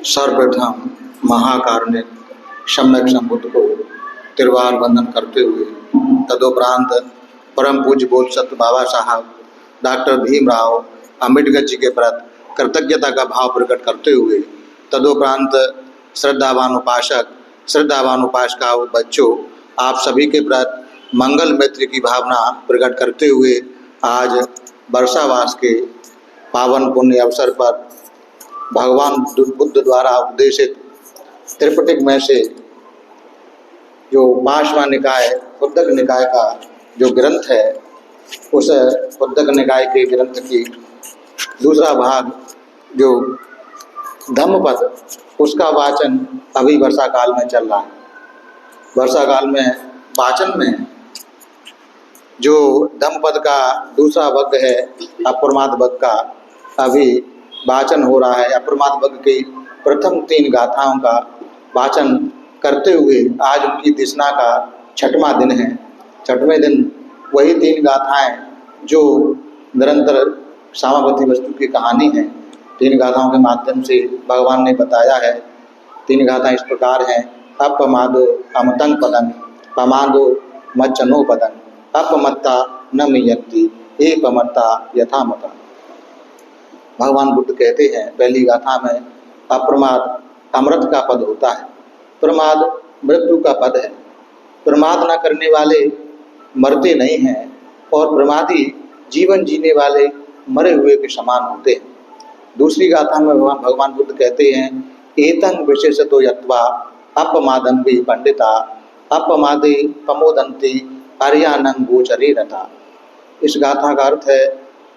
सर्वप्रथम महाकारुणिक सम्यक संबुद्ध को तिरवार वंदन करते हुए तदोपरांत परम पूज्य बोधसत्व बाबा साहब डॉक्टर भीमराव अंबेडकर जी के प्रति कृतज्ञता का भाव प्रकट करते हुए तदोपरांत श्रद्धावान उपासक श्रद्धावान उपासिकाओं बच्चों आप सभी के प्रति मंगल मैत्री की भावना प्रकट करते हुए आज वर्षावास के पावन पुण्य अवसर पर भगवान बुद्ध द्वारा उपदेशित त्रिपिटक में से जो पांचवा निकाय उद्दक निकाय का जो ग्रंथ है उस उद्दक निकाय के ग्रंथ की दूसरा भाग जो धम्मपद उसका वाचन अभी वर्षा काल में चल रहा है। वर्षा काल में वाचन में जो धम्मपद का दूसरा वर्ग है अप्रमाद वर्ग का अभी वाचन हो रहा है। अप्रमाद वर्ग की प्रथम 3 गाथाओं का वाचन करते हुए आज उनकी देशना का 6वां दिन है। 6वें दिन वही 3 गाथाएं जो निरंतर सामावती वस्तु की कहानी है 3 गाथाओं के माध्यम से भगवान ने बताया है। 3 गाथाएं इस प्रकार हैं। अपमादो अमतं पदं पमादो मच्चनो पदं अपमत्ता न मियन्ति एपमत्ता यथा मता। भगवान बुद्ध कहते हैं पहली गाथा में अप्रमाद अमृत का पद होता है, प्रमाद मृत्यु का पद है। प्रमाद न करने वाले मरते नहीं हैं और प्रमादी जीवन जीने वाले मरे हुए के समान होते हैं। दूसरी गाथा में भगवान बुद्ध कहते हैं एतं विशेषतो यत्वा अपमादंबि पंडिता अपमादे प्रमोदन्ति आर्यानं गोचरे रता। इस गाथा का अर्थ है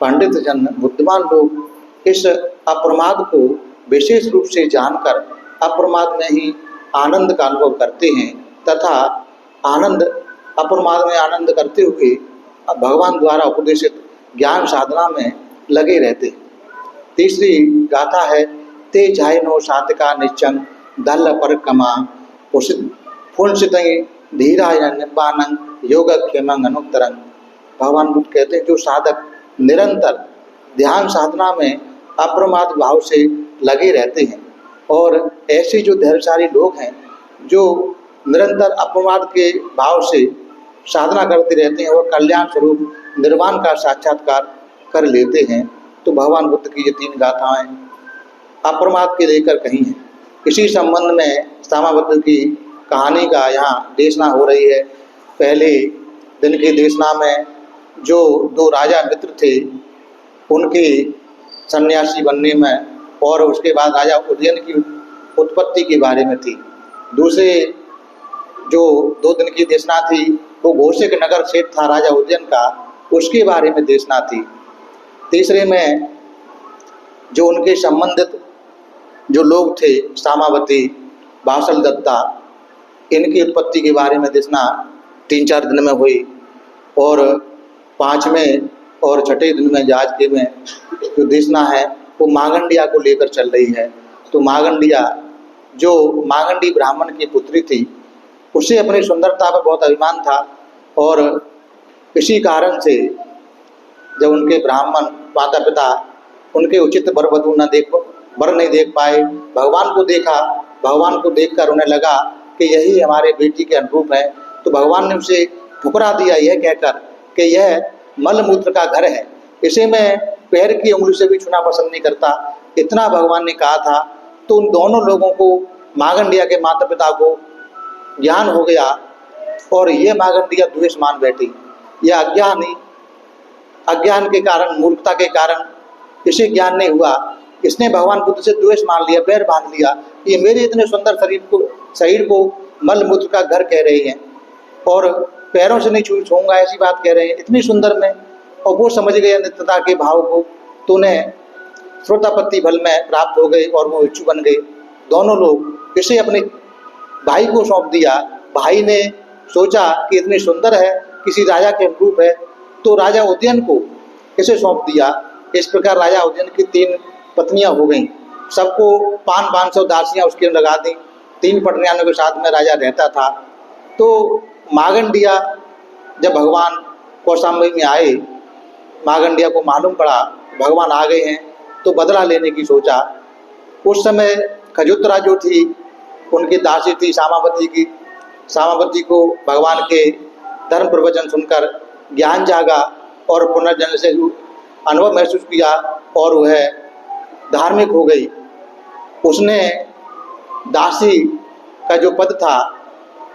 पंडित जन बुद्धिमान लोग इस अप्रमाद को विशेष रूप से जानकर अप्रमाद में ही आनंद का अनुभव करते हैं तथा आनंद अप्रमाद में आनंद करते हुए भगवान द्वारा उपदेशित ज्ञान साधना में लगे रहते हैं। तीसरी गाथा है ते जायनो सातिका निश्चंग दल पर कमा फुंसित धीराय निब्बानं योगक्षेमं अनुत्तरं। भगवान बुद्ध कहते हैं जो साधक निरंतर ध्यान साधना में अप्रमाद भाव से लगे रहते हैं और ऐसे जो धैर्यशाली लोग हैं जो निरंतर अप्रमाद के भाव से साधना करते रहते हैं वह कल्याण स्वरूप निर्वाण का साक्षात्कार कर लेते हैं। तो भगवान बुद्ध की ये 3 गाथाएं अप्रमाद के लेकर कही हैं। इसी संबंध में सामावत की कहानी का यहाँ देशना हो रही है। पहले दिन की देशना में जो 2 राजा मित्र थे उनके सन्यासी बनने में और उसके बाद राजा उदयन की उत्पत्ति के बारे में थी। दूसरे जो 2 दिन की देशना थी वो घोषक नगर सेठ था राजा उदयन का, उसके बारे में देशना थी। तीसरे में जो उनके संबंधित जो लोग थे सामावती बासल दत्ता इनकी उत्पत्ति के बारे में देशना 3-4 दिन में हुई और 5वें और 6ठे दिन में आज के में जो देशना है वो मागंडिया को लेकर चल रही है। तो मागंडिया जो मागंडी ब्राह्मण की पुत्री थी उसे अपनी सुंदरता पर बहुत अभिमान था और इसी कारण से जब उनके ब्राह्मण माता पिता उनके उचित वर वधू वर नहीं देख पाए, भगवान को देखा, भगवान को देखकर उन्हें लगा कि यही हमारे बेटी के अनुरूप है। तो भगवान ने उसे ठुकरा दिया यह कहकर कि यह मलमूत्र का घर है, इसे मैं पैर की उंगली से भी छूना पसंद नहीं करता। इतना भगवान ने कहा था। तो उन दोनों लोगों को मागंडिया के माता पिता को ज्ञान हो गया और ये मागंडिया द्वेष मान बैठी। यह अज्ञान के कारण मूर्खता के कारण इसे ज्ञान नहीं हुआ। इसने भगवान बुद्ध से द्वेष मान लिया, बैर बांध लिया। ये मेरे इतने सुंदर शरीर को मलमूत्र का घर कह रहे हैं और पैरों से नहीं छूऊंगा ऐसी बात कह रहे हैं इतनी सुंदर में। और वो समझ गए नित्यता के भाव को तो उन्हें श्रोतापत्ति फल में प्राप्त हो गए और वो इच्छु बन गए। दोनों लोग इसे अपने भाई को सौंप दिया। भाई ने सोचा कि इतनी सुंदर है किसी राजा के अनुरूप है तो राजा उदयन को इसे सौंप दिया। इस प्रकार राजा उदयन की 3 पत्नियां हो गईं। सबको 500 दासियां उसके लगा दी। 3 पत्नियों के साथ में राजा रहता था। तो मागंडिया जब भगवान कौशाम्बी में आए, मागंडिया को मालूम पड़ा भगवान आ गए हैं तो बदला लेने की सोचा। उस समय खजुत्रा जो थी उनकी दासी थी सामावती को भगवान के धर्म प्रवचन सुनकर ज्ञान जागा और पुनर्जन्म से अनुभव महसूस किया और वह धार्मिक हो गई। उसने दासी का जो पद था,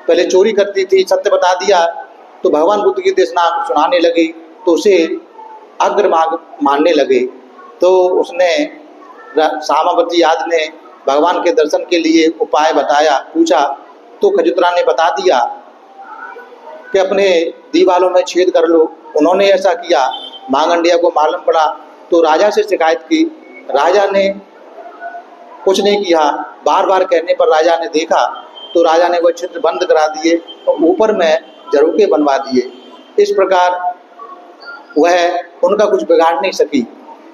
पहले चोरी करती थी, सत्य बता दिया तो भगवान बुद्ध की देशना सुनाने लगी, तो उसे अग्रमार्ग मानने लगे। तो उसने सामावती आदि ने भगवान के दर्शन के लिए उपाय बताया, पूछा तो खजुत्रा ने बता दिया कि अपने दीवालों में छेद कर लो। उन्होंने ऐसा किया। मांगंडिया को मालूम पड़ा तो राजा से शिकायत की। राजा ने कुछ नहीं किया। बार बार कहने पर राजा ने देखा तो राजा ने वो छिद्र बंद करा दिए और ऊपर में झरोखे बनवा दिए। इस प्रकार वह उनका कुछ बिगाड़ नहीं सकी।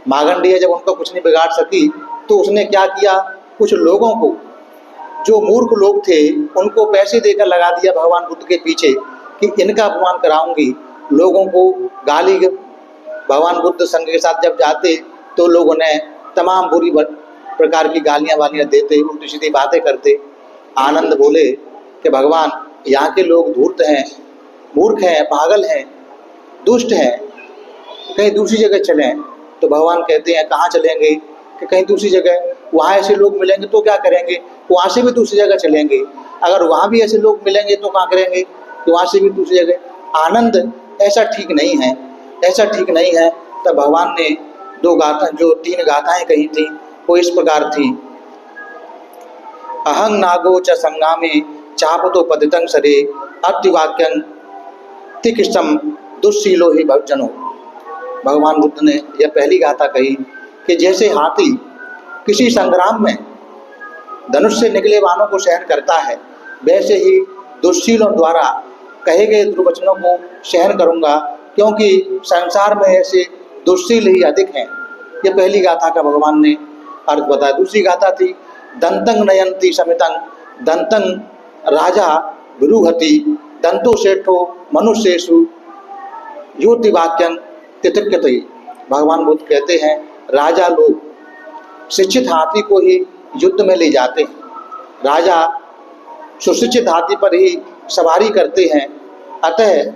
मांगंडिया जब उनका कुछ नहीं बिगाड़ सकी तो उसने क्या किया, कुछ लोगों को, जो मूर्ख लोग थे, उनको पैसे देकर लगा दिया भगवान बुद्ध के पीछे कि इनका अपमान कराऊंगी। लोगों को गाली, भगवान बुद्ध संघ के साथ जब जाते तो लोग उन्हें तमाम बुरी प्रकार की गालियाँ वालियाँ देते, उल्टी सीधी बातें करते। आनंद बोले कि भगवान, यहाँ के लोग धूर्त हैं, मूर्ख हैं, पागल हैं, दुष्ट हैं, कहीं दूसरी जगह चलें। तो भगवान कहते हैं कहाँ चलेंगे, कि कहीं दूसरी जगह, वहाँ ऐसे लोग मिलेंगे तो क्या करेंगे, वहाँ से भी दूसरी जगह चलेंगे। अगर वहाँ भी ऐसे लोग मिलेंगे तो क्या करेंगे, तो वहाँ से भी दूसरी जगह। आनंद, ऐसा ठीक नहीं है, ऐसा ठीक नहीं है। तब भगवान ने तीन गाथाएं कही थी, वो इस प्रकार थी। अहं नागो च संगामे चापतो पतितं सरे अतिवाक्यं तिकृष्टम दुस्शीलो ही भवजनो। भगवान बुद्ध ने यह पहली गाथा कही कि जैसे हाथी किसी संग्राम में धनुष से निकले बाणों को सहन करता है, वैसे ही दुष्शीलों द्वारा कहे गए दुर्वचनों को सहन करूंगा, क्योंकि संसार में ऐसे दुष्शील ही अधिक हैं। ये पहली गाथा का भगवान ने अर्थ बताया। दूसरी गाथा थी दंतं नयंती समितं दंतं राजा विरुहति दंतो सेठो मनुष्येषु योति वाक्यं तितिक्षति। भगवान बुद्ध कहते हैं राजा लोग शिक्षित हाथी को ही युद्ध में ले जाते हैं, राजा सुशिक्षित हाथी पर ही सवारी करते हैं। अतः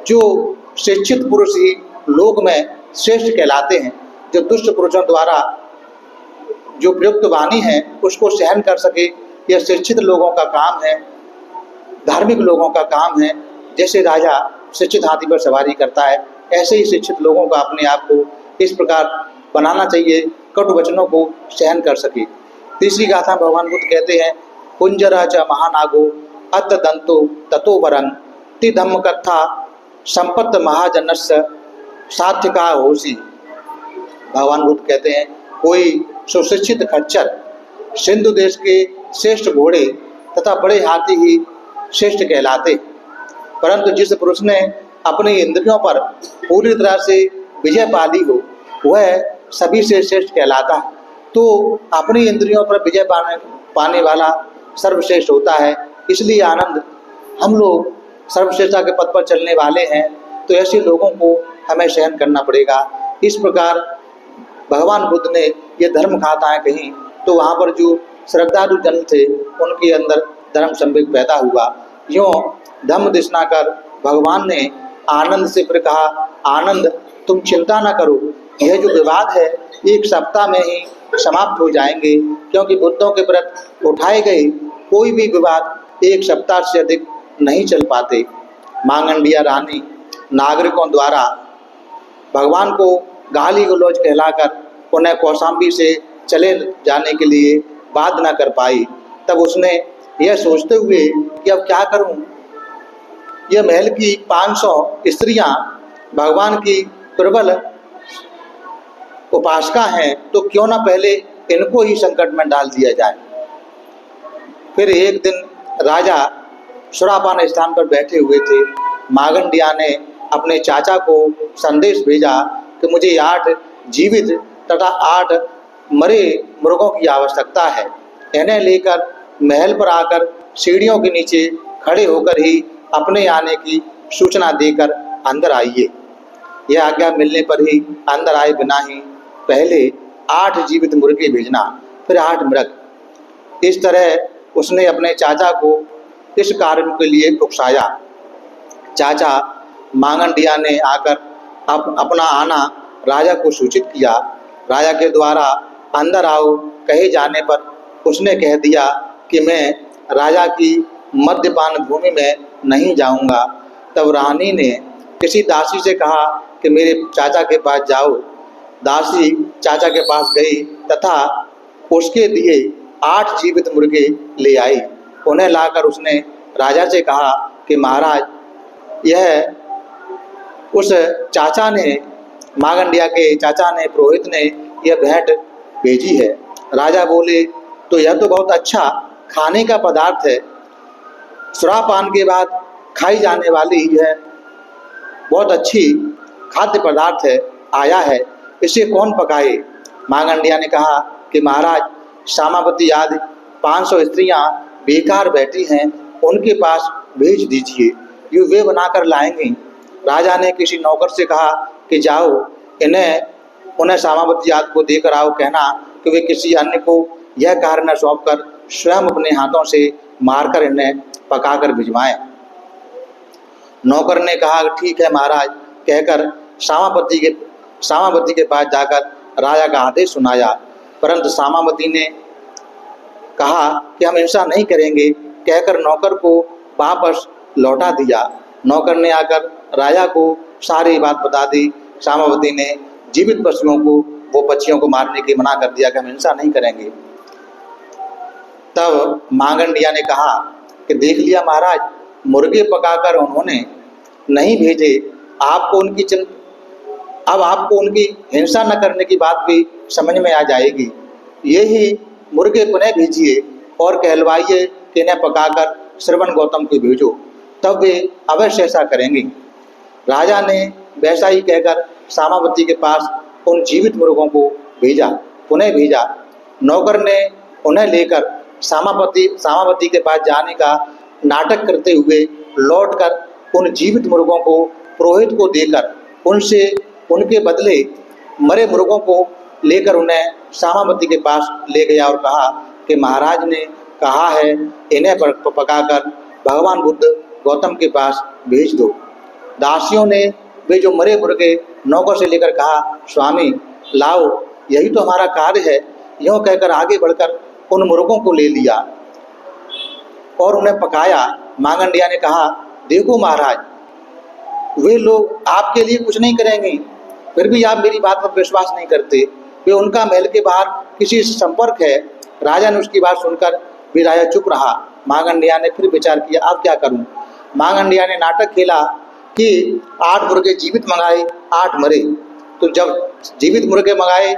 जो शिक्षित पुरुष ही लोक में श्रेष्ठ कहलाते हैं। जो दुष्ट पुरुषों द्वारा जो प्रयुक्त वाणी है उसको सहन कर सके, यह शिक्षित लोगों का काम है, धार्मिक लोगों का काम है। जैसे राजा शिक्षित हाथी पर सवारी करता है, ऐसे ही शिक्षित लोगों का अपने आप को इस प्रकार बनाना चाहिए, कटु वचनों को सहन कर सके। तीसरी गाथा भगवान बुद्ध कहते हैं कुंजरा च महानागो अत दंतो ततो वरं ति धम्म कथा संपत्त महाजनस्य सात्विका होसी। भगवान बुद्ध कहते हैं कोई सुशिक्षित खच्चर सिंधु देश के श्रेष्ठ घोड़े तथा बड़े हाथी ही श्रेष्ठ कहलाते, परंतु जिस पुरुष ने अपनी इंद्रियों पर पूरी तरह से विजय पा ली हो वह सभी से श्रेष्ठ कहलाता है। तो अपनी इंद्रियों पर विजय पाने वाला सर्वश्रेष्ठ होता है। इसलिए आनंद, हम लोग सर्वश्रेष्ठता के पद पर चलने वाले हैं, तो ऐसे लोगों को हमें सहन करना पड़ेगा। इस प्रकार भगवान बुद्ध ने ये धर्म गाथाएं कही, तो वहाँ पर जो श्रद्धालु जन थे उनके अंदर धर्म संवेग पैदा हुआ। यूँ धम्म देशना कर भगवान ने आनंद से फिर कहा आनंद तुम चिंता ना करो, यह जो विवाद है 1 सप्ताह में ही समाप्त हो जाएंगे, क्योंकि बुद्धों के व्रत उठाए गए कोई भी विवाद 1 सप्ताह से अधिक नहीं चल पाते। मांगंडिया रानी नागरिकों द्वारा भगवान को गाली गलौज कहलाकर उन्हें कौशाम्बी से चले जाने के लिए बाध्य न कर पाई। तब उसने यह सोचते हुए कि अब क्या करूं, यह महल की 500 स्त्रियां भगवान की प्रबल उपासका हैं, तो क्यों ना पहले इनको ही संकट में डाल दिया जाए। फिर एक दिन राजा सुरापान स्थान पर बैठे हुए थे। मांगंडिया ने अपने चाचा को संदेश भेजा कि मुझे 8 जीवित तथा 8 मरे मुर्गों की आवश्यकता है। इन्हें लेकर महल पर आकर सीढ़ियों के नीचे खड़े होकर ही अपने आने की सूचना देकर अंदर आइए। यह आज्ञा मिलने पर ही अंदर आए बिना ही पहले 8 जीवित मुर्गे भेजना, फिर 8 मृग। इस तरह उसने अपने चाचा को इस कार्य के लिए उकसाया। चाचा मांगंडिया ने आकर अपना आना राजा को सूचित किया। राजा के द्वारा अंदर आओ कहे जाने पर उसने कह दिया कि मैं राजा की मद्यपान भूमि में नहीं जाऊंगा। तब रानी ने किसी दासी से कहा कि मेरे चाचा के पास जाओ। दासी चाचा के पास गई तथा उसके दिए 8 जीवित मुर्गे ले आई। उन्हें लाकर उसने राजा से कहा कि महाराज, यह उस चाचा ने, मांगंडिया के चाचा ने, पुरोहित ने यह भेंट भेजी है। राजा बोले, तो यह तो बहुत अच्छा खाने का पदार्थ है, शराबपान के बाद खाई जाने वाली यह बहुत अच्छी खाद्य पदार्थ है, आया है, इसे कौन पकाए? मांगंडिया ने कहा कि महाराज, सामावती आदि 500 स्त्रियां बेकार बैठी हैं, उनके पास भेज दीजिए, ये वे बनाकर लाएंगी। राजा ने किसी नौकर से कहा कि जाओ उन्हें सामावती आदि को देकर आओ, कहना कि वे किसी अन्य को यह कार्य न सौंपकर स्वयं अपने हाथों से मारकर इन्हें पकाकर भिजवाएं। नौकर ने कहा ठीक है महाराज, कहकर सामावती के पास जाकर राजा का आदेश सुनाया। परंतु सामावती ने कहा कि हम ऐसा नहीं करेंगे, कहकर नौकर को वापस लौटा दिया। नौकर ने आकर राजा को सारी बात बता दी। सामावती ने जीवित पक्षियों को मारने की मना कर दिया कि हम हिंसा नहीं करेंगे। तब मांगंडिया ने कहा कि देख लिया महाराज, मुर्गे पकाकर उन्होंने नहीं भेजे, अब आपको उनकी हिंसा न करने की बात भी समझ में आ जाएगी। यही मुर्गे पुनः भेजिए और कहलवाइए कि इन्हें पकाकर श्रवण गौतम को भेजो, तब वे अवश्य ऐसा करेंगे। राजा ने वैसा ही कहकर सामावती के पास उन जीवित मुर्गों को पुनः भेजा। नौकर ने उन्हें लेकर सामावती के पास जाने का नाटक करते हुए लौटकर उन जीवित मुर्गों को पुरोहित को देकर उनके बदले मरे मुर्गों को लेकर उन्हें सामावती के पास ले गया और कहा कि महाराज ने कहा है इन्हें पकाकर भगवान बुद्ध गौतम के पास भेज दो। दासियों ने वे जो मरे मुर्गे नौकर से लेकर कहा, स्वामी लाओ, यही तो हमारा कार्य है। यूँ कहकर आगे बढ़कर उन मुर्गों को ले लिया और उन्हें पकाया। मांगंडिया ने कहा, देखो महाराज, वे लोग आपके लिए कुछ नहीं करेंगे, फिर भी आप मेरी बात पर विश्वास नहीं करते। वे उनका महल के बाहर किसी से संपर्क है। राजा ने उसकी बात सुनकर भी राजा चुप रहा। मांगंडिया ने फिर विचार किया, अब क्या करूं? मांगंडिया ने नाटक खेला कि 8 मुर्गे जीवित मंगाए, 8 मरे। तो जब जीवित मुर्गे मंगाए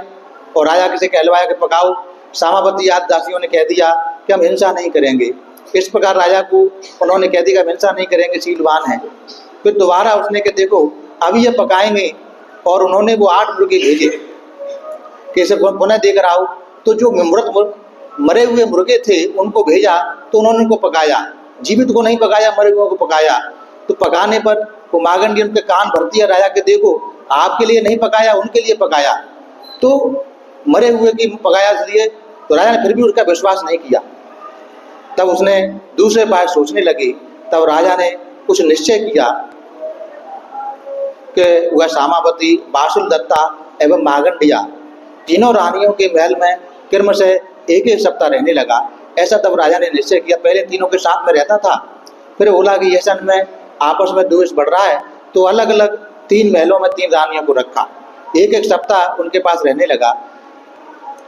और राजा किसे कहलवाया कि पकाओ, सामावती आदि दासियों ने कह दिया कि हम हिंसा नहीं करेंगे। इस प्रकार राजा को उन्होंने कह दिया कि हम हिंसा नहीं करेंगे, शीलवान हैं। फिर दोबारा उसने कहा देखो अभी ये पकाएंगे, और उन्होंने वो 8 मुर्गे भेजे कि इसे पुनः देकर आओ। तो जो मरे हुए मुर्गे थे उनको भेजा, तो उन्होंने उनको पकाया, जीवित को नहीं पकाया, मरे हुए को पकाया। तो पकाने पर वो मांगंडिया उनके कान भर दिया राजा के, देखो आपके लिए नहीं पकाया, उनके लिए पकाया, तो मरे हुए की पकाया इसलिए। तो राजा ने फिर भी उसका विश्वास नहीं किया। तब उसने दूसरे पास सोचने लगी। तब राजा ने कुछ निश्चय किया कि वह सामावती, बासुल दत्ता एवं मांगंडिया तीनों रानियों के महल में क्रमशः एक सप्ताह रहने लगा। ऐसा तब राजा ने निश्चय किया। पहले तीनों के साथ में रहता था, फिर बोला कि ऐसा में आपस में द्वेष बढ़ रहा है, तो अलग अलग 3 महलों में 3 रानियों को रखा। एक सप्ताह उनके पास रहने लगा।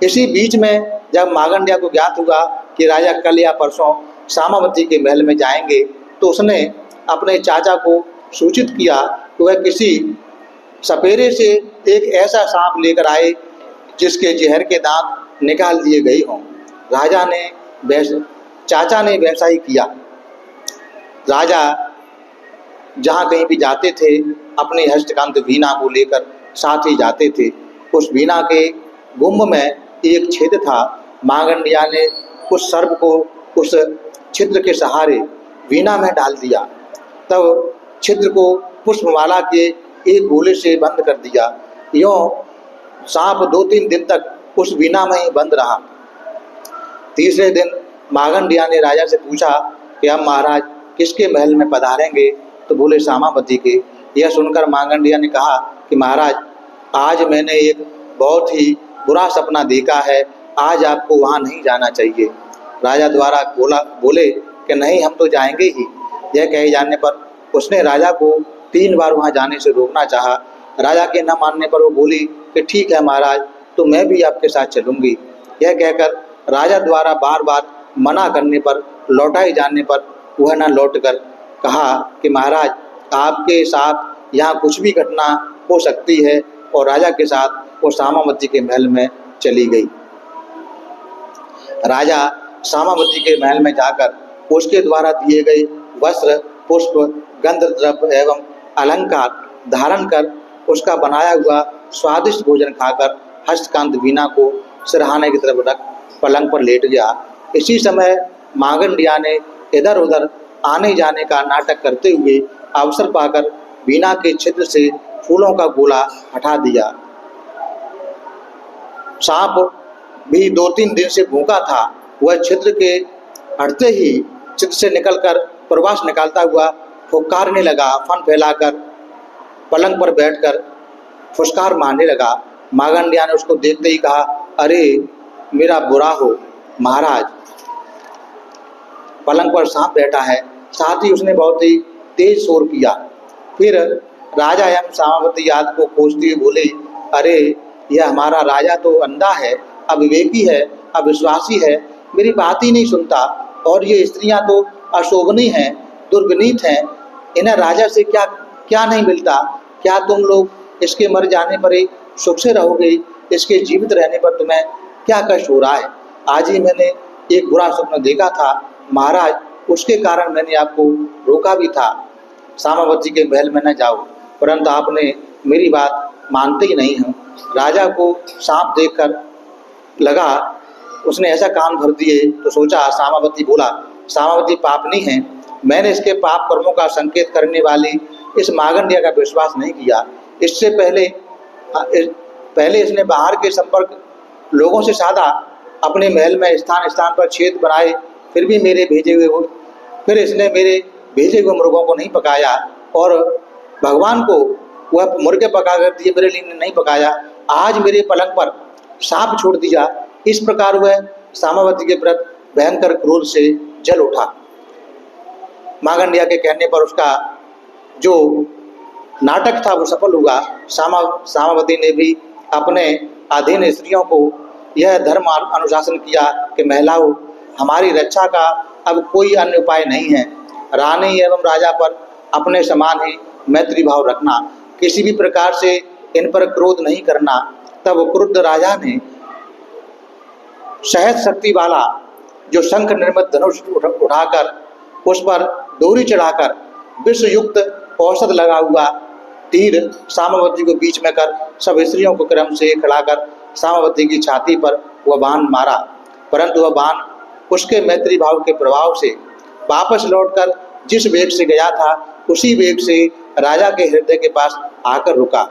इसी बीच में जब मांगंडिया को ज्ञात हुआ कि राजा कल या परसों सामावती के महल में जाएंगे, तो उसने अपने चाचा को सूचित किया कि वह किसी सपेरे से एक ऐसा सांप लेकर आए जिसके जहर के दांत निकाल दिए गए हों। चाचा ने वैसा ही किया। राजा जहाँ कहीं भी जाते थे अपनी हस्तकांत वीणा को लेकर साथ ही जाते थे। उस वीणा के गुम्ब में एक छेद था। मांगंडिया ने उस सर्प को उस छिद्र के सहारे वीणा में डाल दिया। तब छिद्र को पुष्पमाला के एक गोले से बंद कर दिया। यूँ सांप 2-3 दिन तक उस वीणा में ही बंद रहा। तीसरे दिन मागंडिया ने राजा से पूछा कि अब महाराज किसके महल में पधारेंगे? तो बोले सामावती के। यह सुनकर मागंडिया ने कहा कि महाराज आज मैंने एक बहुत ही बुरा सपना देखा है, आज आपको वहाँ नहीं जाना चाहिए। राजा द्वारा बोले कि नहीं हम तो जाएंगे ही। यह कहे जाने पर उसने राजा को 3 बार वहाँ जाने से रोकना चाहा। राजा के न मानने पर वो बोली कि ठीक है महाराज, तो मैं भी आपके साथ चलूँगी। यह कहकर राजा द्वारा बार बार मना करने पर लौटाए जाने पर वह न लौटकर कहा कि महाराज आपके साथ यहाँ कुछ भी घटना हो सकती है, और राजा के साथ वो सामावती के महल में चली गई। राजा सामावती के महल में जाकर उसके द्वारा दिए गए वस्त्र, पुष्प, गंध द्रव्य एवं अलंकार धारण कर उसका बनाया हुआ स्वादिष्ट भोजन खाकर हस्तकांत वीणा को सिरहाने की तरफ रख पलंग पर लेट गया। इसी समय मागंडिया ने इधर उधर आने जाने का नाटक करते हुए अवसर पाकर वीणा के छिद्र से फूलों का गोला हटा दिया। सांप भी 2-3 दिन से भूखा था। वह छिद्र के हटते ही छिद्र से निकलकर प्रवास निकालता हुआ फुफकारने लगा। फन फैलाकर पलंग पर बैठकर फुसकार मारने लगा। मागंडिया ने उसको देखते ही कहा, अरे मेरा बुरा हो महाराज, पलंग पर सांप बैठा है। साथ ही उसने बहुत ही तेज शोर किया। फिर राजा एवं सामावती याद को खोजते हुए बोले, अरे यह हमारा राजा तो अंधा है, अविवेकी है, अविश्वासी है, मेरी बात ही नहीं सुनता, और ये स्त्रियां तो अशोभनीय हैं, दुर्गनीत हैं, इन्हें राजा से क्या क्या नहीं मिलता। क्या तुम लोग इसके मर जाने पर ही सुख से रहोगे? इसके जीवित रहने पर तुम्हें क्या कष्ट हो रहा है? आज ही मैंने एक बुरा स्वप्न देखा था महाराज, उसके कारण मैंने आपको रोका भी था सामावती के महल में न जाओ, परंतु आपने मेरी बात मानते ही नहीं हो। राजा को सांप देखकर लगा, उसने ऐसा कान भर दिए तो सोचा। सामावती बोला, सामावती पापनी है, मैंने इसके पाप कर्मों का संकेत करने वाली इस मागंडिया का विश्वास नहीं किया। इससे पहले इसने बाहर के संपर्क लोगों से साधा, अपने महल में स्थान स्थान पर छेद बनाए, फिर इसने मेरे भेजे हुए मुर्गों को नहीं पकाया, और भगवान को वह मुर्गे पका कर दिए, मेरे लिए नहीं पकाया। आज मेरे पलंग पर सांप छोड़ दिया। इस प्रकार वह सामावती के प्रति भयंकर क्रोध से जल उठा। मागंडिया के कहने पर उसका जो नाटक था वो सफल हुआ। सामावती ने भी अपने अधीन स्त्रियों को यह धर्म अनुशासन किया कि महिलाओं, हमारी रक्षा का अब कोई अन्य उपाय नहीं है। रानी एवं राजा पर अपने समान ही मैत्री भाव रखना, किसी भी प्रकार से इन पर क्रोध नहीं करना। तब क्रुद्ध राजा ने सहज शक्ति वाला जो शंख निर्मित धनुष उठाकर उस पर डोरी चढ़ाकर विष युक्त औषध लगा हुआ तीर सामावती को बीच में कर सब स्त्रियों को क्रम से खड़ाकर सामावती की छाती पर वह बाण मारा, परंतु वह बाण उसके मैत्री भाव के प्रभाव से वापस लौटकर जिस वेग से गया था उसी वेग से राजा के हृदय के पास आकर रुका।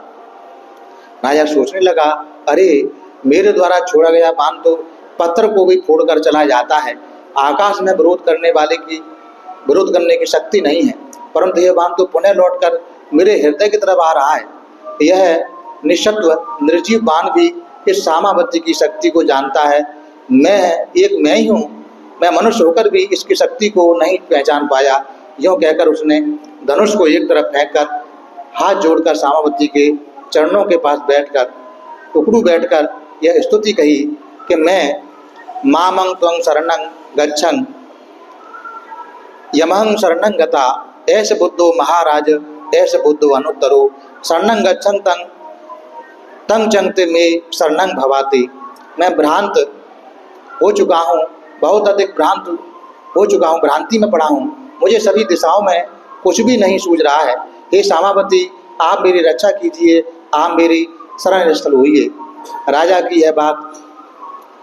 राजा सोचने लगा, अरे मेरे द्वारा छोड़ा गया बाण तो पत्थर को भी फोड़कर चला जाता है। आकाश में विरोध करने की शक्ति नहीं है, परंतु यह बाण तो पुनः लौटकर मेरे हृदय की तरफ आ रहा है। यह निःशत्व निर्जीव बाण भी इस सामावती की शक्ति को जानता है। मैं ही हूँ, मैं मनुष्य होकर भी इसकी शक्ति को नहीं पहचान पाया। यूँ कहकर उसने धनुष को एक तरफ फेंककर हाथ जोड़कर सामावती के चरणों के पास बैठकर यह स्तुति कही कि मैं मामं त्वं शरणं गच्छन् यमहं शरणं गता ऐस बुद्धो महाराज ऐस बुद्धो अनुत्तरो शरणं गच्छन् तं चंगते में शरणं भवाति। मैं भ्रांत हो चुका हूँ, बहुत अधिक भ्रांत हो चुका हूँ, भ्रांति में पड़ा हूँ, मुझे सभी दिशाओं में कुछ भी नहीं सूझ रहा है। हे सामावती, आप मेरी रक्षा कीजिए, आप मेरी शरण स्थल होइए। राजा की यह बात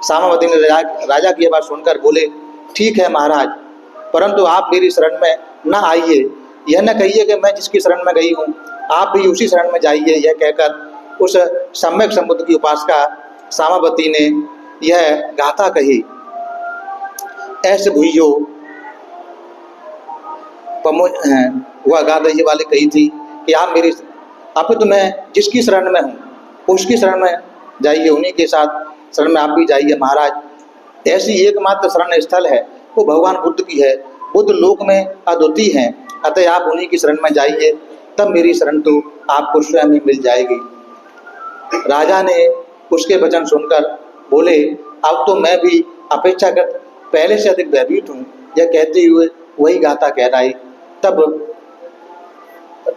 सामावती ने राजा की यह बात सुनकर बोले, ठीक है महाराज, परंतु आप मेरी शरण में न आइए। यह न कहिए कि मैं जिसकी शरण में गई हूँ आप भी उसी शरण में जाइए। यह कहकर उस सम्यक समुद्र की उपासका सामावती ने यह गाथा कही। ऐसे भूयो वह गादही वाले कही थी कि आप मेरी आप तो मैं जिसकी शरण में हूँ उसकी शरण में जाइए, उन्हीं के साथ शरण में आप भी जाइए महाराज। ऐसी एकमात्र शरण स्थल है वो भगवान बुद्ध की है। बुद्ध लोक में अद्वितीय हैं, अतः आप उन्हीं की शरण में जाइए, तब मेरी शरण तो आपको स्वयं ही मिल जाएगी। राजा ने उसके वचन सुनकर बोले, अब तो मैं भी अपेक्षाकृत पहले से अधिक भयभीत हूँ। यह कहते हुए वही गाथा कहलाई।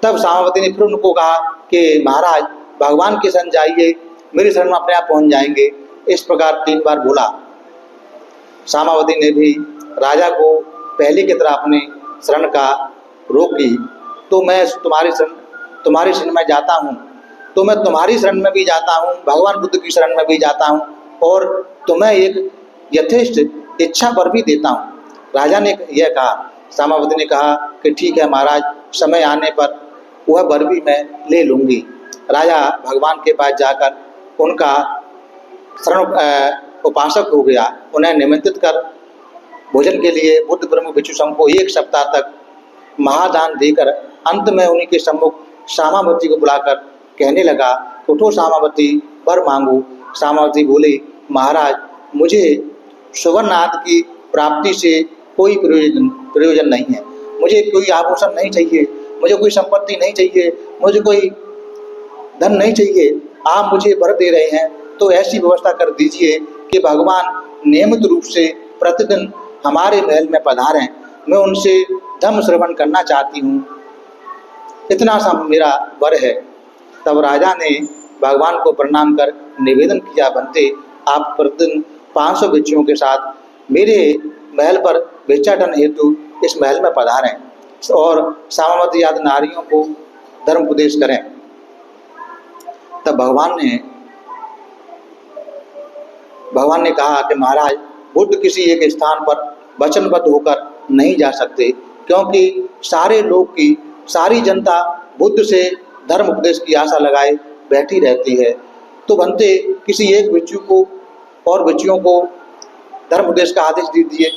तब सामावती ने फिर उनको कहा कि महाराज भगवान की शरण जाइए, मेरी शरण में अपने आप पहुंच जाएंगे। इस प्रकार 3 बार बोला। सामावती ने भी राजा को पहले की तरह अपने शरण का रोक की। तो मैं तुम्हारी शरण में जाता हूँ, तो मैं तुम्हारी शरण में भी जाता हूँ, भगवान बुद्ध की शरण में भी जाता हूँ, और तुम्हें एक यथेष्ट इच्छा पर भी देता हूँ। राजा ने यह कहा। सामावती ने कहा कि ठीक है महाराज, समय आने पर वह वर भी मैं ले लूँगी। राजा भगवान के पास जाकर उनका शरण उपासक हो गया। उन्हें निमंत्रित कर भोजन के लिए बुद्ध ब्रह्म भिक्षु संघ को 1 सप्ताह तक महादान देकर अंत में उन्हीं के सम्मुख सामावती को बुलाकर कहने लगा, उठो सामावती, वर मांगो। सामावती बोली, महाराज मुझे सुवर्णादि की प्राप्ति से कोई प्रयोजन नहीं है। मुझे कोई आभूषण नहीं चाहिए, मुझे कोई संपत्ति नहीं चाहिए, मुझे कोई धन नहीं चाहिए। आप मुझे वर दे रहे हैं तो ऐसी व्यवस्था कर दीजिए कि भगवान नियमित रूप से प्रतिदिन हमारे महल में पधारें। मैं उनसे धम्म श्रवण करना चाहती हूँ, इतना सा मेरा वर है। तब राजा ने भगवान को प्रणाम कर निवेदन किया, बनते आप प्रतिदिन 500 भिक्षुओं के साथ मेरे महल पर भिक्षाटन हेतु इस महल में पधारें और सामावती आदि नारियों को धर्म उपदेश करें। तब भगवान ने कहा कि महाराज बुद्ध किसी एक स्थान पर वचनबद्ध होकर नहीं जा सकते, क्योंकि सारे लोग की सारी जनता बुद्ध से धर्म उपदेश की आशा लगाए बैठी रहती है। तो बनते किसी एक भिक्षु को और भिक्षुओं को धर्म उपदेश का आदेश दे दिए।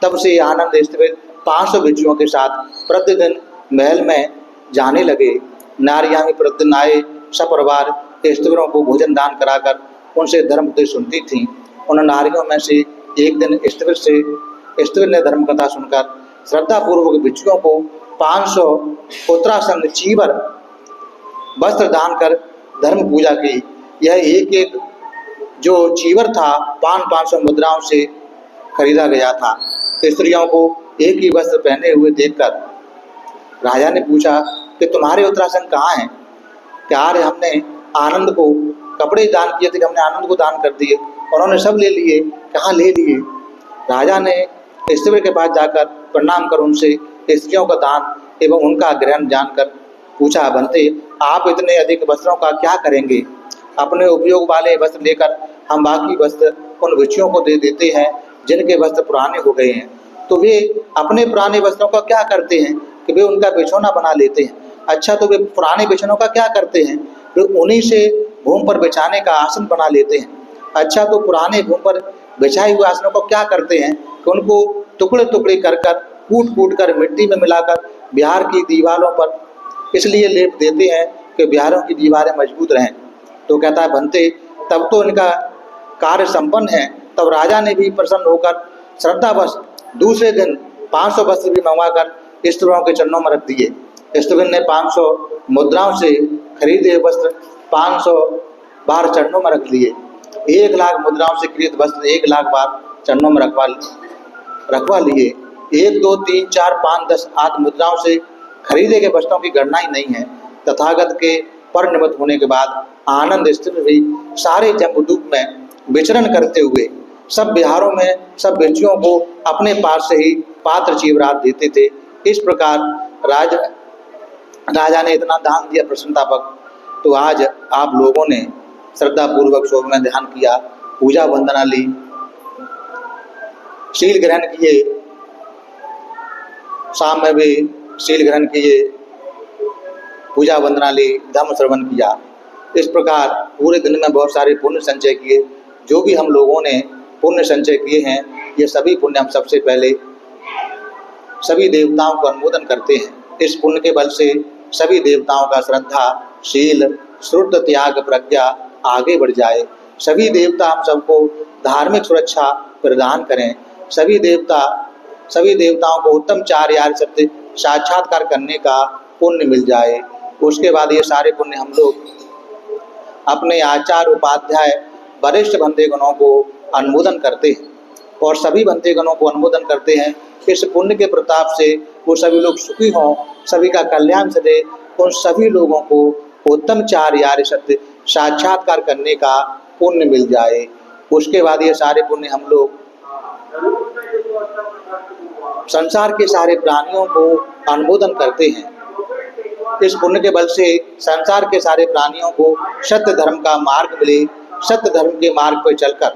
तब से आनंद स्थित 500 भिक्षुओं के साथ प्रतिदिन महल में जाने लगे। नारियां भी प्रतिदिन आए सपरिवार स्त्रियों को भोजन दान कराकर उनसे धर्म उपदेश सुनती थीं। उन नारियों में से एक दिन स्त्री ने धर्म कथा सुनकर श्रद्धापूर्वक भिक्षुओं को 500 उत्तरासन चीवर वस्त्र दान कर धर्म पूजा की। यह एक एक जो चीवर था 500 मुद्राओं से खरीदा गया था। स्त्रियों को एक ही वस्त्र पहने हुए देखकर राजा ने पूछा कि तुम्हारे उत्तरासन कहाँ हैं? क्या हमने आनंद को कपड़े दान किए थे, हमने आनंद को दान कर दिए, उन्होंने सब ले लिए, कहाँ ले लिए? राजा ने स्त्री के पास जाकर प्रणाम कर उनसे स्त्रियों का दान एवं उनका ग्रहण जानकर पूछा, बनते आप इतने अधिक वस्त्रों का क्या करेंगे? अपने उपयोग वाले वस्त्र लेकर हम बाकी वस्त्र उन भिक्षुओं को दे देते हैं जिनके वस्त्र पुराने हो गए हैं। तो वे अपने पुराने वस्त्रों का क्या करते हैं कि वे उनका बिछौना बना लेते हैं। अच्छा, तो वे पुराने बिछौनों का क्या करते हैं? वे उन्हीं से भूमि पर बिछाने का आसन बना लेते हैं। अच्छा, तो पुराने भूमि पर बिछाए हुए आसनों को क्या करते हैं कि उनको टुकड़े टुकड़े कर कूट कर मिट्टी में मिलाकर बिहार की दीवारों पर इसलिए लेप देते हैं कि बिहारों की दीवारें मजबूत रहें। तो कहता है, बनते तब तो इनका कार्य संपन्न है। तब राजा ने भी प्रसन्न होकर श्रद्धावश दूसरे दिन 500 वस्त्र भी मंगवाकर स्त्रियों के चरणों में रख दिए। स्त्री ने 500 मुद्राओं से खरीदे वस्त्र 500 बार चरणों में रख लिए। 1 लाख मुद्राओं से खरीद वस्त्र 1 लाख बार चरणों में रखवा लिए। 1 2 3 4 5 10 8 मुद्राओं से खरीदे गए वस्त्रों की गणना ही नहीं है। तथागत के परिणमित होने के बाद आनंद स्थिर भी सारे जम्बूद्वीप में विचरण करते हुए सब बिहारों में सब भिक्षुओं को अपने पास से ही पात्र चीवरात देते थे। इस प्रकार राजा ने इतना दान दिया प्रसन्नतापूर्वक। तो आज आप लोगों ने श्रद्धापूर्वक शोभ में ध्यान किया, पूजा वंदना ली, शील ग्रहण किए, शाम में भी शील ग्रहण किए, पूजा वंदना ली, धम्म श्रवण किया। इस प्रकार पूरे दिन में बहुत सारे पुण्य संचय किए। जो भी हम लोगों ने पुण्य संचय किए हैं ये सभी पुण्य हम सबसे पहले सभी देवताओं को अनुमोदन करते हैं। इस पुण्य के बल से सभी देवताओं का श्रद्धा, शील, श्रुत, त्याग, प्रज्ञा आगे बढ़ जाए। सभी देवता हम सबको धार्मिक सुरक्षा प्रदान करें। सभी देवताओं को उत्तम चार यार सत्य साक्षात्कार करने का पुण्य मिल जाए। उसके बाद ये सारे पुण्य हम लोग अपने आचार्य, उपाध्याय, वरिष्ठ बंधुगणों को अनुमोदन करते हैं और सभी बंधुगणों को अनुमोदन करते हैं। इस पुण्य के प्रताप से वो सभी लोग सुखी हों, सभी का कल्याण सदे, उन सभी लोगों को उत्तम चार यार सत्य साक्षात्कार करने का पुण्य मिल जाए। उसके बाद ये सारे पुण्य हम लोग संसार के सारे प्राणियों को अनुमोदन करते हैं। इस पुण्य के बल से संसार के सारे प्राणियों को सत्य धर्म का मार्ग मिले, सत्य धर्म के मार्ग पर चलकर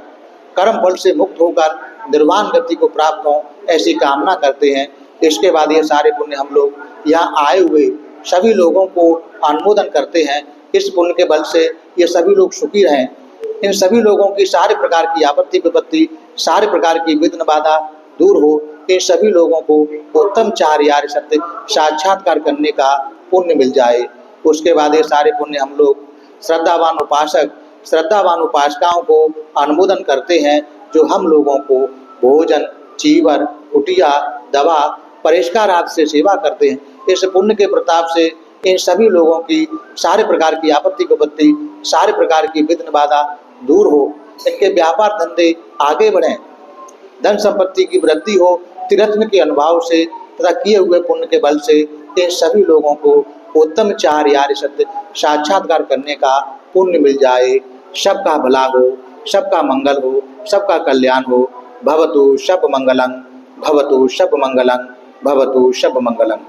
कर्म फल से मुक्त होकर निर्वाण गति को प्राप्त हो, ऐसी कामना करते हैं। इसके बाद ये सारे पुण्य हम लोग यहाँ आए हुए सभी लोगों को अनुमोदन करते हैं। इस पुण्य के बल से ये सभी लोग सुखी रहें। इन सभी लोगों की सारे प्रकार की आपत्ति विपत्ति, सारे प्रकार की विघ्न बाधा दूर हो। इन सभी लोगों को उत्तम चार यार सत्य साक्षात्कार करने का पुण्य मिल जाए। उसके बाद ये सारे पुण्य हम लोग श्रद्धावान उपासक, श्रद्धावान उपासिकाओं को अनुमोदन करते हैं, जो हम लोगों को भोजन, चीवर, कुटिया, दवा, परिष्कार आदि से सेवा करते हैं। इस पुण्य के प्रताप से इन सभी लोगों की सारे प्रकार की आपत्ति विपत्ति, सारे प्रकार की विघ्न बाधा दूर हो, इनके व्यापार धंधे आगे बढ़ें, धन संपत्ति की वृद्धि हो। तीर्थन के अनुभव से तथा किए हुए पुण्य के बल से इन सभी लोगों को उत्तम चार यार सत्य साक्षात्कार करने का पुण्य मिल जाए। सबका भला हो, सबका मंगल हो, सबका कल्याण हो। भवतु शब मंगलम, भवतु शब मंगलम, भवतु शब मंगलम।